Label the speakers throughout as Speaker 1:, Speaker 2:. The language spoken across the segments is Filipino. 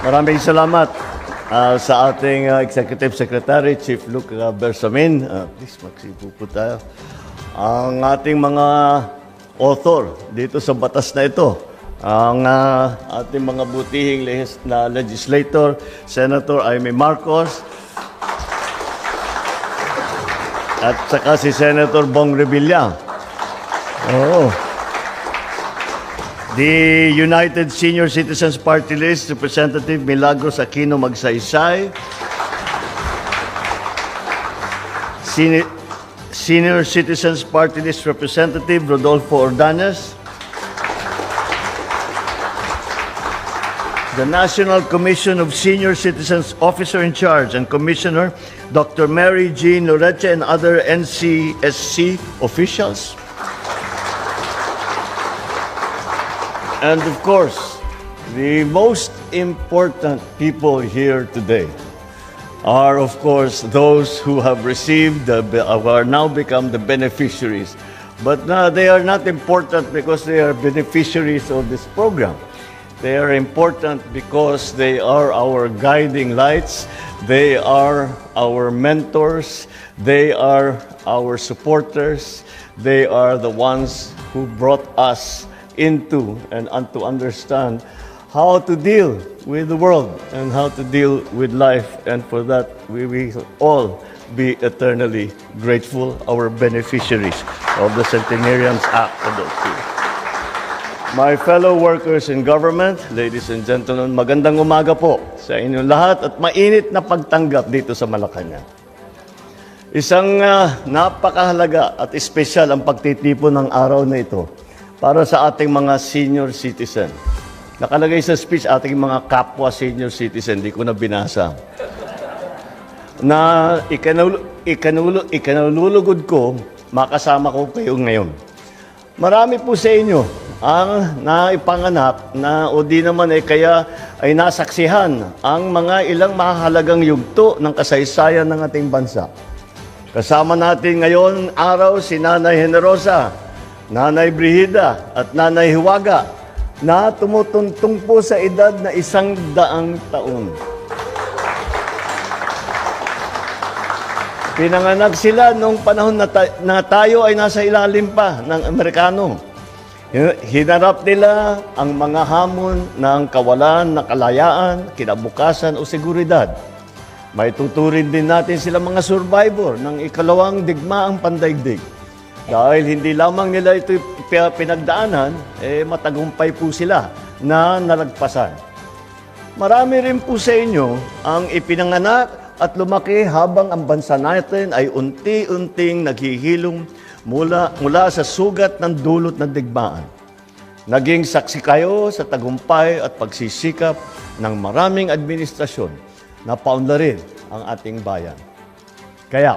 Speaker 1: Maraming salamat sa ating Executive Secretary, Chief Luke Bersamin. Please, magsipo po tayo. Ang ating mga author dito sa batas na ito, ang ating mga butihing legislator, Senator Amy Marcos, at saka si Senator Bong Revilla. The United Senior Citizens Party List, Representative Milagros Aquino Magsaysay. Senior Citizens Party List Representative Rodolfo Ordanes. The National Commission of Senior Citizens Officer in Charge and Commissioner, Dr. Mary Jean Loreche, and other NCSC officials. And of course, the most important people here today are, of course, those who have received, are now become the beneficiaries. But they are not important because they are beneficiaries of this program. They are important because they are our guiding lights. They are our mentors. They are our supporters. They are the ones who brought us into and to understand how to deal with the world and how to deal with life. And for that, we will all be eternally grateful, our beneficiaries of the Centenarians Act of those two. My fellow workers in government, ladies and gentlemen, magandang umaga po sa inyong lahat at mainit na pagtanggap dito sa Malacanang. Isang napakahalaga at espesyal ang pagtitipon ng araw na ito para sa ating mga senior citizen. Nakalagay sa speech ating mga kapwa senior citizen, di ko na binasa. Na ikanulugod ko, makasama ko kayo ngayon. Marami po sa inyo ang naipanganak na o di naman kaya ay nasaksihan ang mga ilang mahalagang yugto ng kasaysayan ng ating bansa. Kasama natin ngayon araw si Nanay Generosa, Nanay Brigida at Nanay Hiwaga na tumutuntong po sa edad na 100 taon. Pinanganak sila noong panahon na tayo ay nasa ilalim pa ng Amerikano. Hinarap nila ang mga hamon ng kawalan ng kalayaan, kinabukasan o seguridad. May tuturin din natin sila mga survivor ng ikalawang digmaang pandaigdig. Dahil hindi lamang nila ito pinagdaanan, matagumpay po sila na nalagpasan. Marami rin po sa inyo ang ipinanganak at lumaki habang ang bansa natin ay unti-unting naghihilom mula sa sugat ng dulot ng digmaan. Naging saksi kayo sa tagumpay at pagsisikap ng maraming administrasyon na paunlarin ang ating bayan. Kaya,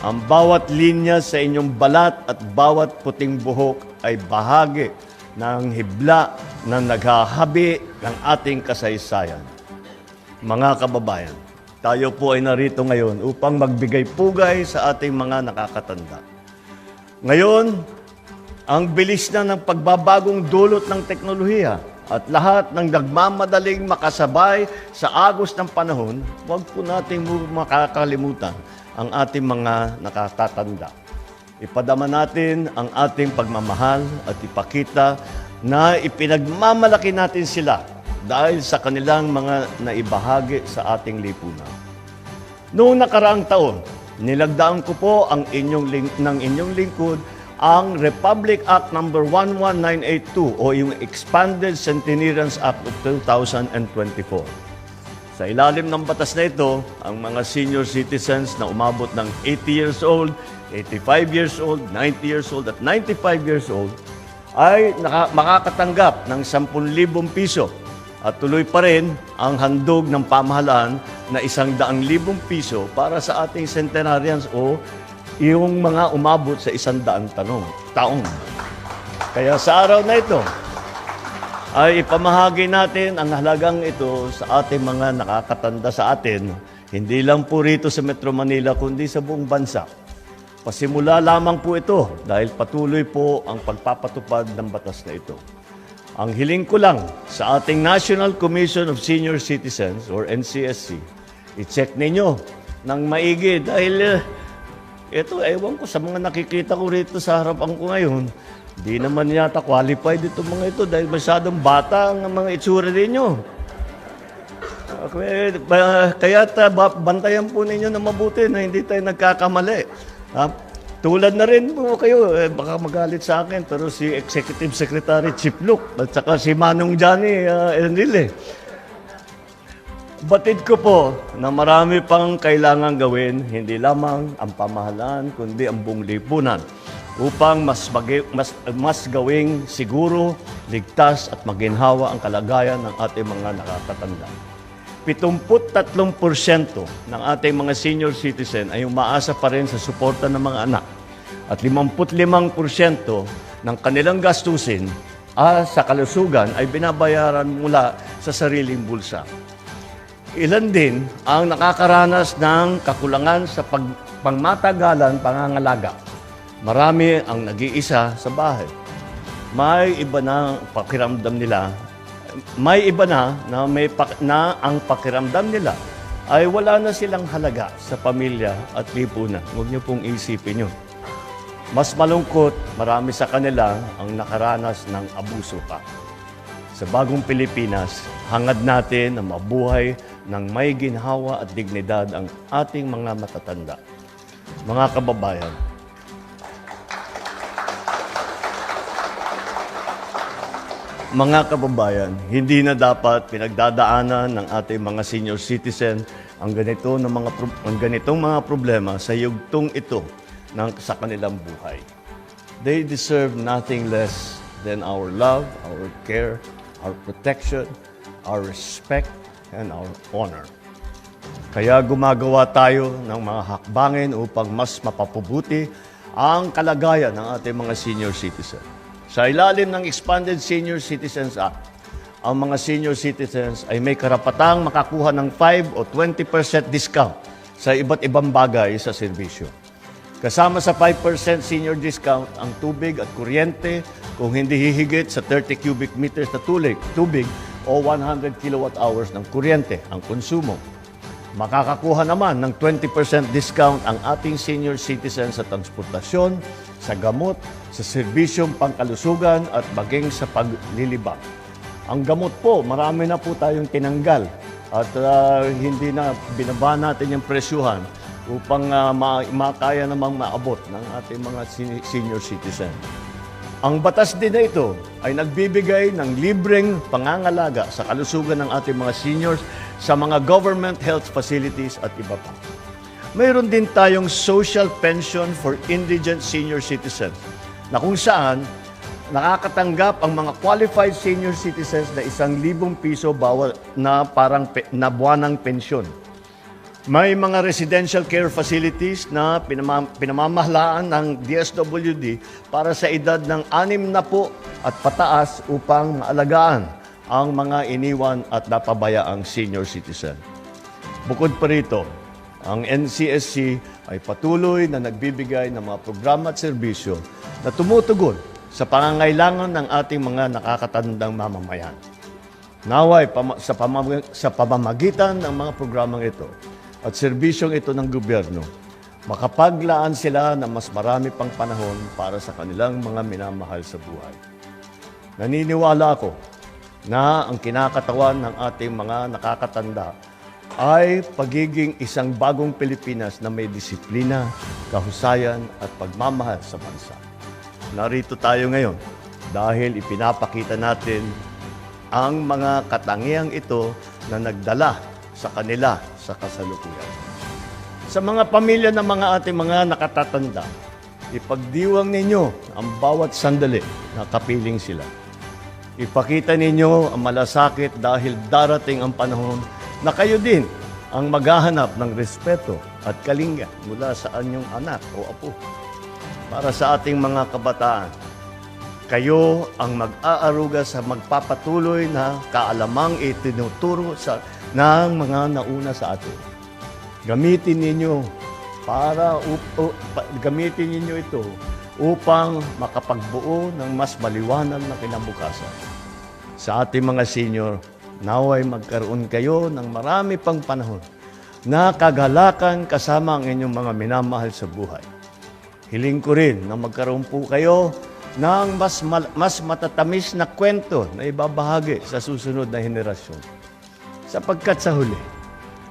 Speaker 1: ang bawat linya sa inyong balat at bawat puting buhok ay bahagi ng hibla na naghahabi ng ating kasaysayan. Mga kababayan, tayo po ay narito ngayon upang magbigay pugay sa ating mga nakakatanda. Ngayon, ang bilis na ng pagbabagong dulot ng teknolohiya at lahat ng nagmamadaling makasabay sa agos ng panahon, huwag po nating makakalimutan ang ating mga nakatatanda. Ipadama natin ang ating pagmamahal at ipakita na ipinagmamalaki natin sila dahil sa kanilang mga naibahagi sa ating lipunan. Noong nakaraang taon, nilagdaan ko po ng inyong lingkod ang Republic Act No. 11982 o yung Expanded Centenarians Act of 2024. Sa ilalim ng batas na ito, ang mga senior citizens na umabot ng 80 years old, 85 years old, 90 years old at 95 years old ay makakatanggap ng 10,000 piso at tuloy pa rin ang handog ng pamahalaan na 100,000 piso para sa ating centenarians o yung mga umabot sa 100 taong. Kaya sa araw na ito, ay ipamahagi natin ang halagang ito sa ating mga nakakatanda sa atin, hindi lang po rito sa Metro Manila, kundi sa buong bansa. Pasimula lamang po ito dahil patuloy po ang pagpapatupad ng batas na ito. Ang hiling ko lang sa ating National Commission of Senior Citizens or NCSC, i-check ninyo ng maigi dahil ito, ewan ko sa mga nakikita ko rito sa harapan ko ngayon, di naman yata qualified itong mga ito dahil masyadong bata ang mga itsura ninyo. Kaya bantayan po ninyo na mabuti na hindi tayo nagkakamali. Tulad na rin po kayo, baka magalit sa akin, pero si Executive Secretary Chief Luke at saka si Manong Johnny Enrile. Batid ko po na marami pang kailangan gawin, hindi lamang ang pamahalaan, kundi ang buong lipunan upang mas gawing siguro, ligtas at maginhawa ang kalagayan ng ating mga nakatatanda. 73% ng ating mga senior citizen ay umaasa pa rin sa suporta ng mga anak at 55% ng kanilang gastusin sa kalusugan ay binabayaran mula sa sariling bulsa. Ilan din ang nakakaranas ng kakulangan sa pangmatagalan pangangalaga. Marami ang nag-iisa sa bahay. May iba na pakiramdam nila. May iba na ang pakiramdam nila ay wala na silang halaga sa pamilya at lipunan. Huwag niyo pong isipin yun. Mas malungkot, marami sa kanila ang nakaranas ng abuso pa. Sa bagong Pilipinas, hangad natin na mabuhay ng may ginhawa at dignidad ang ating mga matatanda. Mga kababayan, hindi na dapat pinagdadaanan ng ating mga senior citizen ang ganitong mga problema sa yugtong ito sa kanilang buhay. They deserve nothing less than our love, our care, our protection, our respect, and our honor. Kaya gumagawa tayo ng mga hakbangin upang mas mapapabuti ang kalagayan ng ating mga senior citizen. Sa ilalim ng Expanded Senior Citizens Act, ang mga senior citizens ay may karapatang makakuha ng 5 o 20% discount sa iba't ibang bagay sa serbisyo. Kasama sa 5% senior discount ang tubig at kuryente kung hindi hihigit sa 30 cubic meters na tubig o 100 kilowatt hours ng kuryente ang konsumo. Makakakuha naman ng 20% discount ang ating senior citizens sa transportasyon, sa gamot, sa serbisyong pangkalusugan at maging sa paglilibang. Ang gamot po, marami na po tayong tinanggal at hindi na binaba natin yung presyuhan upang makaya namang maabot ng ating mga senior citizen. Ang batas din na ito ay nagbibigay ng libreng pangangalaga sa kalusugan ng ating mga seniors sa mga government health facilities at iba pa. Mayroon din tayong social pension for indigent senior citizens na kung saan nakakatanggap ang mga qualified senior citizens na 1,000 piso bawat na buwanang pensyon. May mga residential care facilities na pinamamahalaan ng DSWD para sa edad ng 60 at pataas upang maalagaan ang mga iniwan at napabayaang senior citizen. Bukod pa rito, ang NCSC ay patuloy na nagbibigay ng mga programa at serbisyo na tumutugon sa pangangailangan ng ating mga nakakatandang mamamayan. Naway, sa pamamagitan ng mga programang ito at serbisyong ito ng gobyerno, makapaglaan sila ng mas marami pang panahon para sa kanilang mga minamahal sa buhay. Naniniwala ako na ang kinakatawan ng ating mga nakakatanda ay pagiging isang bagong Pilipinas na may disiplina, kahusayan at pagmamahal sa bansa. Narito tayo ngayon dahil ipinapakita natin ang mga katangiang ito na nagdala sa kanila sa kasalukuyan. Sa mga pamilya ng mga ating mga nakatatanda, ipagdiwang ninyo ang bawat sandali na kapiling sila. Ipakita ninyo ang malasakit dahil darating ang panahon na kayo din ang maghahanap ng respeto at kalinga mula sa anyong anak o apo. Para sa ating mga kabataan, kayo ang mag-aaruga sa magpapatuloy na kaalamang itinuturo ng mga nauna sa atin. Gamitin ninyo ito upang makapagbuo ng mas maliwanag na kinabukasan. sa ating mga senior, naway magkaroon kayo ng marami pang panahon na kagalakan kasama ang inyong mga minamahal sa buhay. Hiling ko rin na magkaroon po kayo ng mas matatamis na kwento na ibabahagi sa susunod na henerasyon. Sapagkat sa huli,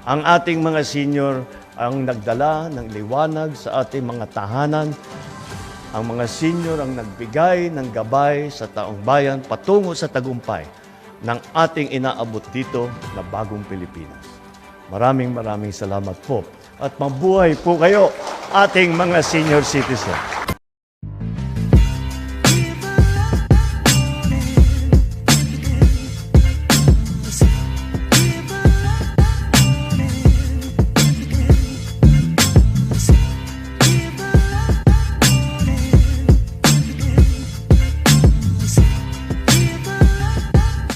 Speaker 1: ang ating mga senior ang nagdala ng liwanag sa ating mga tahanan. Ang mga senior ang nagbigay ng gabay sa taong bayan patungo sa tagumpay ng ating inaabot dito na bagong Pilipinas. Maraming salamat po at mabuhay po kayo, ating mga senior citizens.